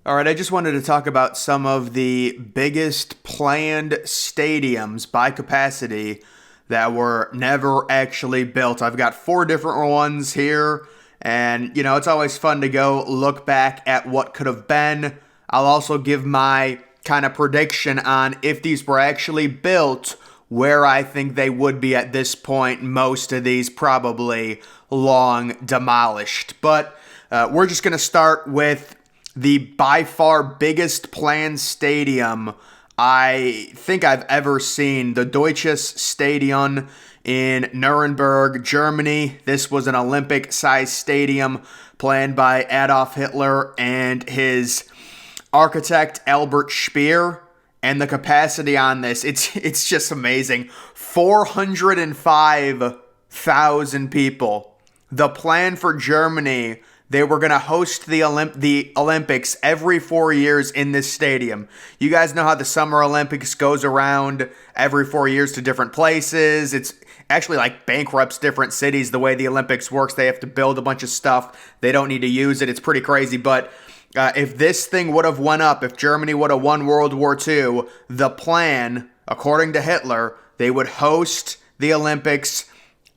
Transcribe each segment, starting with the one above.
All right, I just wanted to talk about some of the biggest planned stadiums by capacity that were never actually built. I've got four different ones here, and it's always fun to go look back at what could have been. I'll also give my kind of prediction on if these were actually built, where I think they would be at this point. Most of these probably long demolished. But we're just going to start with the by far biggest planned stadium I think I've ever seen, the Deutsches Stadium in Nuremberg, Germany. This was an Olympic-sized stadium planned by Adolf Hitler and his architect Albert Speer. And the capacity on this, it's just amazing. 405,000 people. The plan for Germany, they were going to host the Olympics every 4 years in this stadium. You guys know how the Summer Olympics goes around every 4 years to different places. It's actually like bankrupts different cities the way the Olympics works. They have to build a bunch of stuff. They don't need to use it. It's pretty crazy. But if this thing would have went up, if Germany would have won World War II, the plan, according to Hitler, they would host the Olympics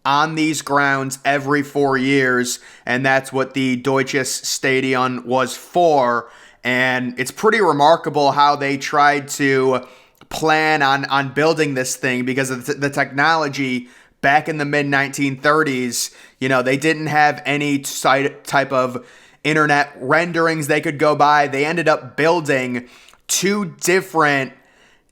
on these grounds every 4 years, and that's what the Deutsches Stadium was for. And it's pretty remarkable how they tried to plan on building this thing because of the technology back in the mid-1930s. They didn't have any type of internet renderings they could go by. They ended up building two different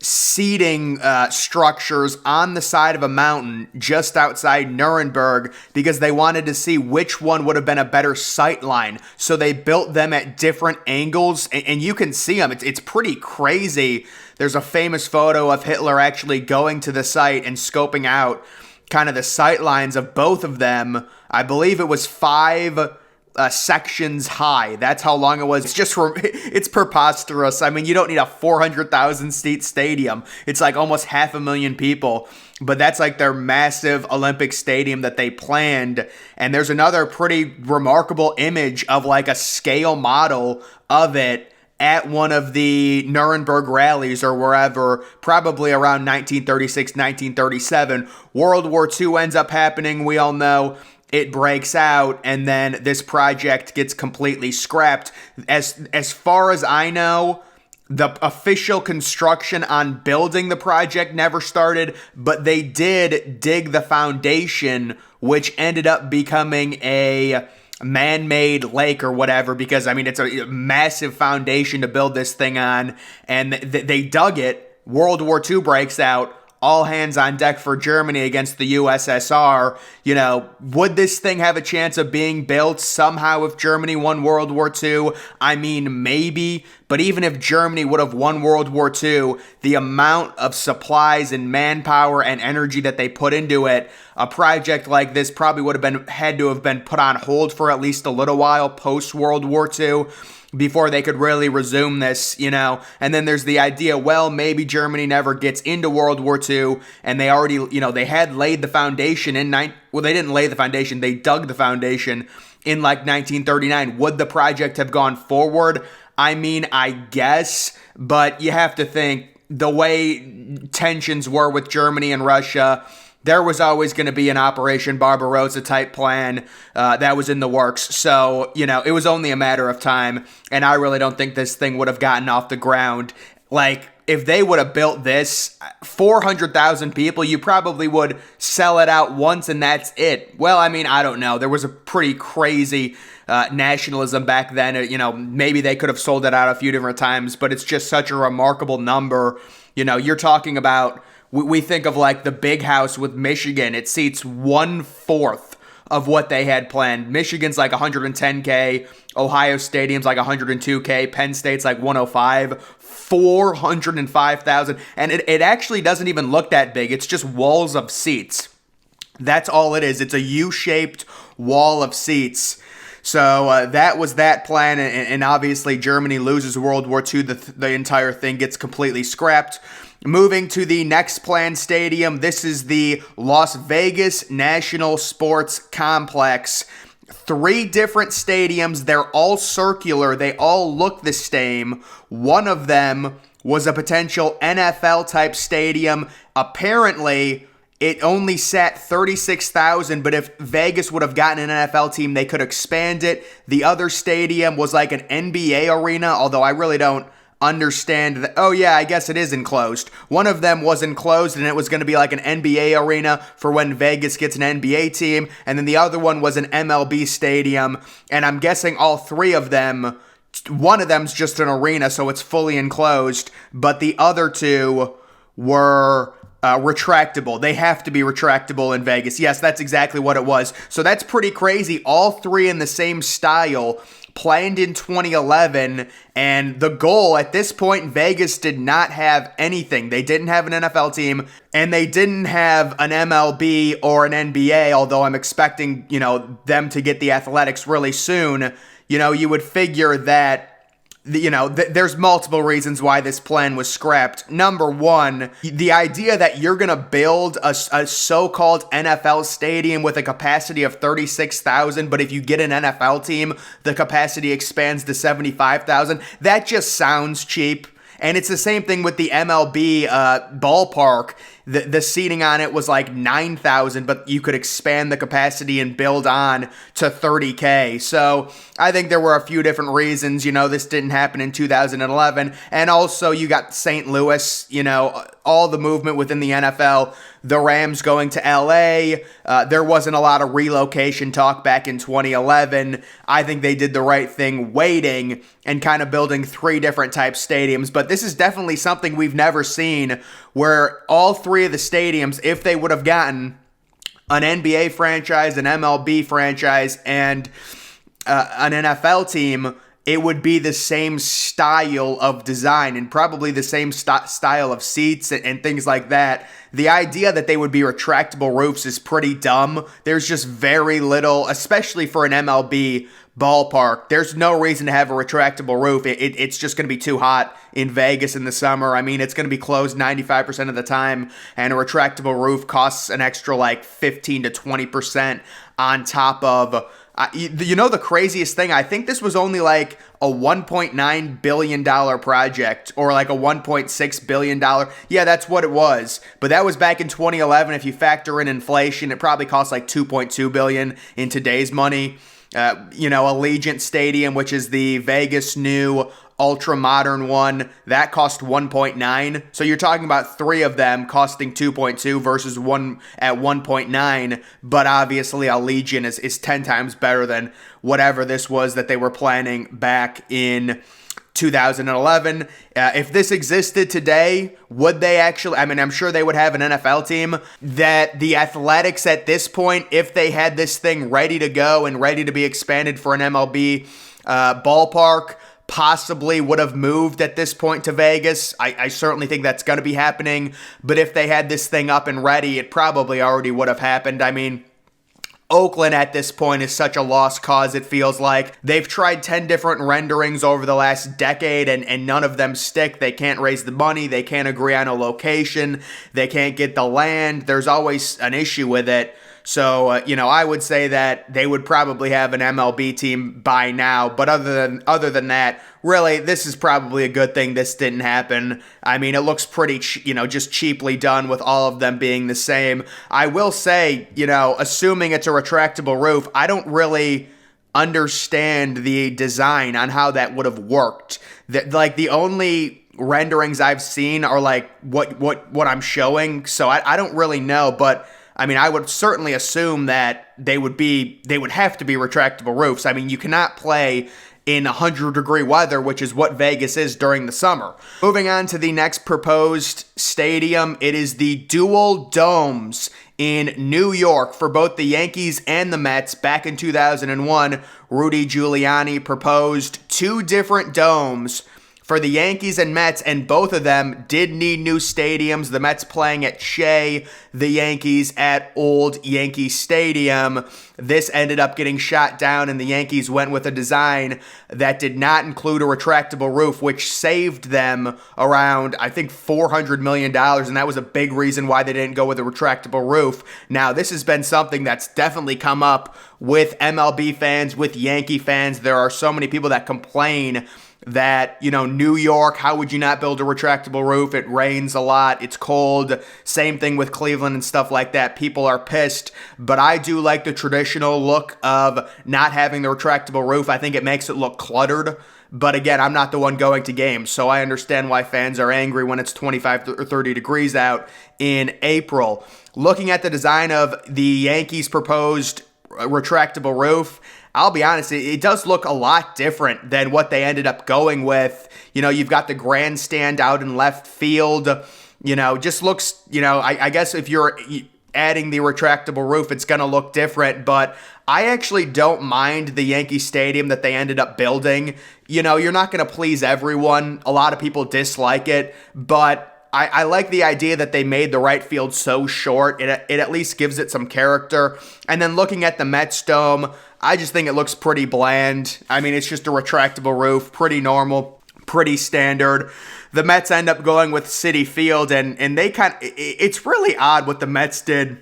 seating structures on the side of a mountain just outside Nuremberg because they wanted to see which one would have been a better sight line. So they built them at different angles, and you can see them. It's pretty crazy. There's a famous photo of Hitler actually going to the site and scoping out kind of the sight lines of both of them. I believe it was 5 sections high. That's how long it was. It's preposterous. I mean, you don't need a 400,000 seat stadium. It's like almost 500,000 people, but that's like their massive Olympic stadium that they planned. And there's another pretty remarkable image of like a scale model of it at one of the Nuremberg rallies or wherever, probably around 1936, 1937. World War II ends up happening, we all know. It breaks out, and then this project gets completely scrapped. As far as I know, the official construction on building the project never started, but they did dig the foundation, which ended up becoming a man-made lake or whatever, because, I mean, it's a massive foundation to build this thing on, and they dug it. World War II breaks out. All hands on deck for Germany against the USSR. Would this thing have a chance of being built somehow if Germany won World War II? I mean, maybe. But even if Germany would have won World War II, the amount of supplies and manpower and energy that they put into it, a project like this probably would have had to have been put on hold for at least a little while post World War II. Before they could really resume this, And then there's the idea, well, maybe Germany never gets into World War II, and they already, they had laid the foundation they didn't lay the foundation, they dug the foundation in like 1939. Would the project have gone forward? I mean, I guess, but you have to think the way tensions were with Germany and Russia, there was always going to be an Operation Barbarossa type plan that was in the works. So, it was only a matter of time. And I really don't think this thing would have gotten off the ground. Like, if they would have built this, 400,000 people, you probably would sell it out once and that's it. Well, I mean, I don't know. There was a pretty crazy nationalism back then. Maybe they could have sold it out a few different times, but it's just such a remarkable number. You're talking about, we think of like the big house with Michigan. It seats 1/4 of what they had planned. Michigan's like 110K. Ohio Stadium's like 102K. Penn State's like 105. 405,000. And it actually doesn't even look that big. It's just walls of seats. That's all it is. It's a U-shaped wall of seats. So that was that plan, and obviously Germany loses World War II. The entire thing gets completely scrapped. Moving to the next planned stadium, this is the Las Vegas National Sports Complex. 3 different stadiums. They're all circular. They all look the same. One of them was a potential NFL type stadium. Apparently, it only sat 36,000, but if Vegas would have gotten an NFL team, they could expand it. The other stadium was like an NBA arena, although I really don't understand that. Oh yeah, I guess it is enclosed. One of them was enclosed and it was going to be like an NBA arena for when Vegas gets an NBA team, and then the other one was an MLB stadium, and I'm guessing all 3 of them, one of them's just an arena, so it's fully enclosed, but the other 2 were retractable. They have to be retractable in Vegas. Yes, that's exactly what it was. So that's pretty crazy. All 3 in the same style, planned in 2011, and the goal at this point, Vegas did not have anything. They didn't have an NFL team, and they didn't have an MLB or an NBA, although I'm expecting, them to get the Athletics really soon. You would figure that there's multiple reasons why this plan was scrapped. Number one, the idea that you're going to build a so-called NFL stadium with a capacity of 36,000, but if you get an NFL team, the capacity expands to 75,000. That just sounds cheap. And it's the same thing with the MLB ballpark. The seating on it was like 9,000, but you could expand the capacity and build on to 30K. So I think there were a few different reasons. This didn't happen in 2011. And also you got St. Louis, all the movement within the NFL, the Rams going to LA. There wasn't a lot of relocation talk back in 2011. I think they did the right thing waiting and kind of building 3 different type stadiums. But this is definitely something we've never seen, where all 3 of the stadiums, if they would have gotten an NBA franchise, an MLB franchise, and an NFL team, it would be the same style of design and probably the same style of seats and things like that. The idea that they would be retractable roofs is pretty dumb. There's just very little, especially for an MLB ballpark. There's no reason to have a retractable roof. It's just going to be too hot in Vegas in the summer. I mean, it's going to be closed 95% of the time, and a retractable roof costs an extra like 15 to 20% on top of. The craziest thing, I think this was only like a $1.9 billion project, or like a $1.6 billion. Yeah, that's what it was. But that was back in 2011. If you factor in inflation, it probably costs like $2.2 billion in today's money. Allegiant Stadium, which is the Vegas new ultra modern one, that cost 1.9. So you're talking about 3 of them costing 2.2 versus one at 1.9. But obviously Allegiant is 10 times better than whatever this was that they were planning back in 2011. If this existed today, would they actually, I'm sure they would have an NFL team. That the Athletics at this point, if they had this thing ready to go and ready to be expanded for an MLB ballpark, possibly would have moved at this point to Vegas. I certainly think that's going to be happening. But if they had this thing up and ready, it probably already would have happened. Oakland at this point is such a lost cause, it feels like. They've tried 10 different renderings over the last decade, and none of them stick. They can't raise the money. They can't agree on a location. They can't get the land. There's always an issue with it. So, I would say that they would probably have an MLB team by now. But other than that, really, this is probably a good thing this didn't happen. It looks pretty, just cheaply done with all of them being the same. I will say, assuming it's a retractable roof, I don't really understand the design on how that would have worked. The only renderings I've seen are like what I'm showing. So I don't really know, but I would certainly assume that they would have to be retractable roofs. You cannot play in 100-degree weather, which is what Vegas is during the summer. Moving on to the next proposed stadium, it is the dual domes in New York for both the Yankees and the Mets. Back in 2001, Rudy Giuliani proposed 2 different domes for the Yankees and Mets, and both of them did need new stadiums. The Mets playing at Shea, the Yankees at Old Yankee Stadium. This ended up getting shot down, and the Yankees went with a design that did not include a retractable roof, which saved them around, I think, $400 million, and that was a big reason why they didn't go with a retractable roof. Now, this has been something that's definitely come up with MLB fans, with Yankee fans. There are so many people that complain that, New York, how would you not build a retractable roof? It rains a lot. It's cold. Same thing with Cleveland and stuff like that. People are pissed, but I do like the traditional look of not having the retractable roof. I think it makes it look cluttered. But again, I'm not the one going to games, so I understand why fans are angry when it's 25 or 30 degrees out in April. Looking at the design of the Yankees' proposed retractable roof, I'll be honest, it does look a lot different than what they ended up going with. You've got the grandstand out in left field. Just looks, I guess if you're adding the retractable roof, it's going to look different. But I actually don't mind the Yankee Stadium that they ended up building. You're not going to please everyone. A lot of people dislike it, but I like the idea that they made the right field so short. It at least gives it some character. And then looking at the Mets Dome, I just think it looks pretty bland. I mean, it's just a retractable roof, pretty normal, pretty standard. The Mets end up going with Citi Field, and they it's really odd what the Mets did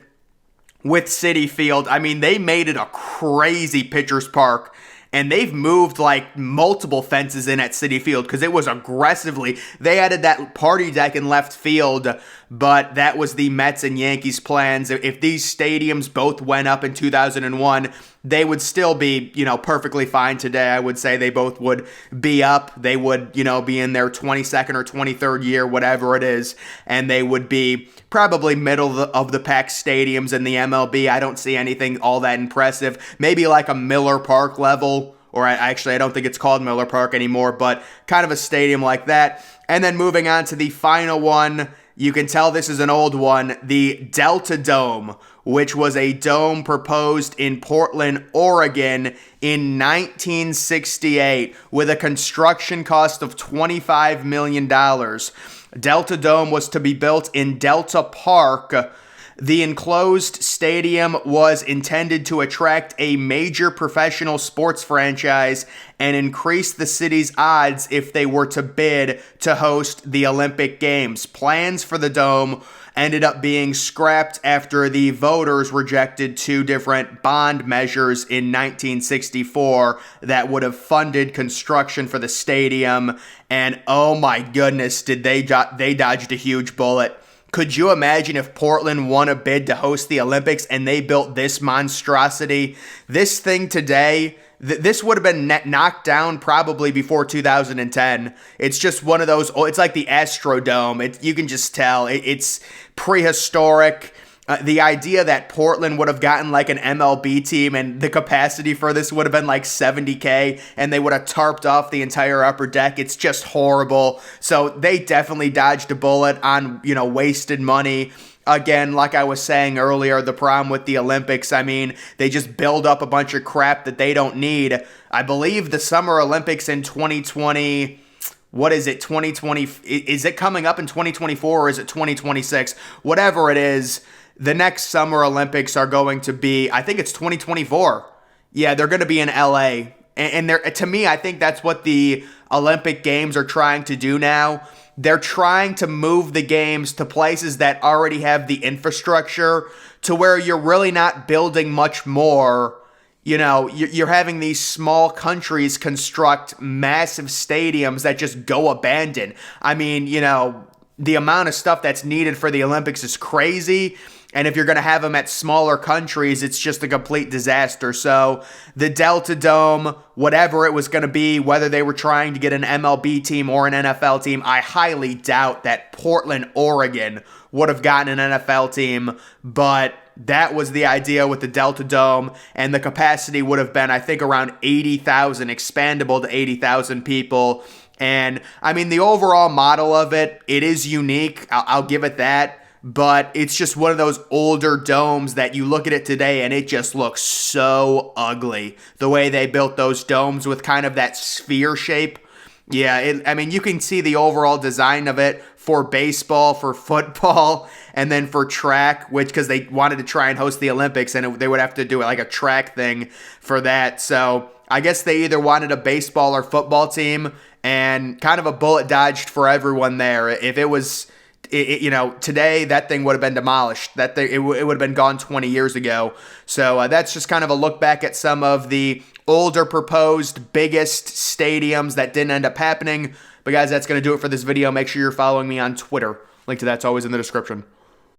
with Citi Field. I mean, they made it a crazy pitcher's park, and they've moved like multiple fences in at Citi Field because it was aggressively. They added that party deck in left field, but that was the Mets and Yankees plans. If these stadiums both went up in 2001, they would still be, perfectly fine today. I would say they both would be up. They would, be in their 22nd or 23rd year, whatever it is, and they would be probably middle of the pack stadiums in the MLB. I don't see anything all that impressive. Maybe like a Miller Park level, or I don't think it's called Miller Park anymore, but kind of a stadium like that. And then moving on to the final one, you can tell this is an old one, the Delta Dome, which was a dome proposed in Portland, Oregon in 1968 with a construction cost of $25 million. Delta Dome was to be built in Delta Park. The enclosed stadium was intended to attract a major professional sports franchise and increase the city's odds if they were to bid to host the Olympic Games. Plans for the dome ended up being scrapped after the voters rejected two different bond measures in 1964 that would have funded construction for the stadium. And oh my goodness, did they dodged a huge bullet. Could you imagine if Portland won a bid to host the Olympics and they built this monstrosity? This thing today, this would have been knocked down probably before 2010. It's just one of those, it's like the Astrodome. You can just tell. It's prehistoric. The idea that Portland would have gotten like an MLB team and the capacity for this would have been like 70K and they would have tarped off the entire upper deck. It's just horrible. So they definitely dodged a bullet on, wasted money. Again, like I was saying earlier, the problem with the Olympics, I mean, they just build up a bunch of crap that they don't need. I believe the Summer Olympics in 2020... What is it, 2020? Is it coming up in 2024 or is it 2026? Whatever it is, the next Summer Olympics are going to be, I think it's 2024. Yeah, they're going to be in LA. And to me, I think that's what the Olympic Games are trying to do now. They're trying to move the games to places that already have the infrastructure to where you're really not building much more. You're having these small countries construct massive stadiums that just go abandoned. I mean, the amount of stuff that's needed for the Olympics is crazy. And if you're going to have them at smaller countries, it's just a complete disaster. So the Delta Dome, whatever it was going to be, whether they were trying to get an MLB team or an NFL team, I highly doubt that Portland, Oregon would have gotten an NFL team. But that was the idea with the Delta Dome, and the capacity would have been, I think, around 80,000, expandable to 80,000 people. And, I mean, the overall model of it is unique. I'll give it that. But it's just one of those older domes that you look at it today and it just looks so ugly. The way they built those domes with kind of that sphere shape. Yeah, I mean, you can see the overall design of it for baseball, for football, and then for track, which because they wanted to try and host the Olympics, and they would have to do it like a track thing for that. So I guess they either wanted a baseball or football team, and kind of a bullet dodged for everyone there. If it was, today that thing would have been demolished. That thing, it would have been gone 20 years ago. So that's just kind of a look back at some of the older proposed biggest stadiums that didn't end up happening. But guys, that's going to do it for this video. Make sure you're following me on Twitter. Link to that's always in the description.